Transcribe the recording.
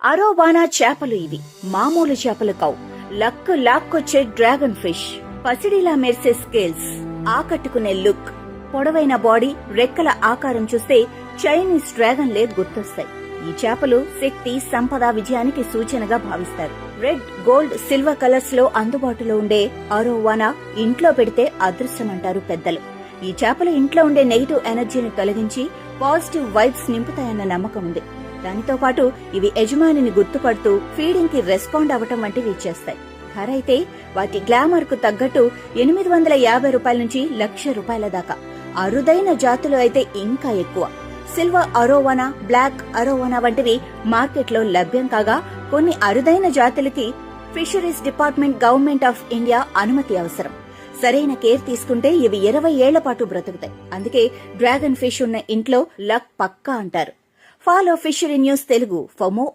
అరోవానా చేపలు ఇవి మామూలు చేపలు కావు. లక్కు లాక్కొచ్చే డ్రాగన్ ఫిష్, పసిడిలా మెరిసే స్కేల్స్, ఆకట్టుకునే లుక్, పొడవైన బాడీ, రెక్కల ఆకారం చూస్తే చైనీస్ డ్రాగన్ లే గుర్తొస్తాయి. ఈ చేపలు శక్తి, సంపద, విజయానికి సూచనగా భావిస్తారు. రెడ్, గోల్డ్, సిల్వర్ కలర్స్ లో అందుబాటులో ఉండే అరోవానా ఇంట్లో పెడితే అదృష్టమంటారు పెద్దలు. ఈ చేపలు ఇంట్లో ఉండే నెగిటివ్ ఎనర్జీని తొలగించి పాజిటివ్ వైబ్స్ నింపుతాయన్న నమ్మకం ఉంది. దానితో పాటు ఇవి యజమానిని గుర్తుపడుతూ ఫీడింగ్ కి రెస్పాండ్ అవటం వంటివి చేస్తాయి. ధర అయితే వాటి గ్లామర్ కు తగ్గట్టు 850 రూపాయల నుంచి ₹1,00,000 దాకా. అరుదైన జాతులు అయితే ఇంకా ఎక్కువ. సిల్వర్ అరోవానా, బ్లాక్ అరోవానా వంటివి మార్కెట్లో లభ్యం కాగా కొన్ని అరుదైన జాతులకి fisheries department, government of India అనుమతి అవసరం. సరైన కేర్ తీసుకుంటే ఇవి 20 ఏళ్ల పాటు బ్రతుకుతాయి. అందుకే డ్రాగన్ ఫిష్ ఉన్న ఇంట్లో లక్ పక్కా అంటారు. Follow fishery news Telugu for more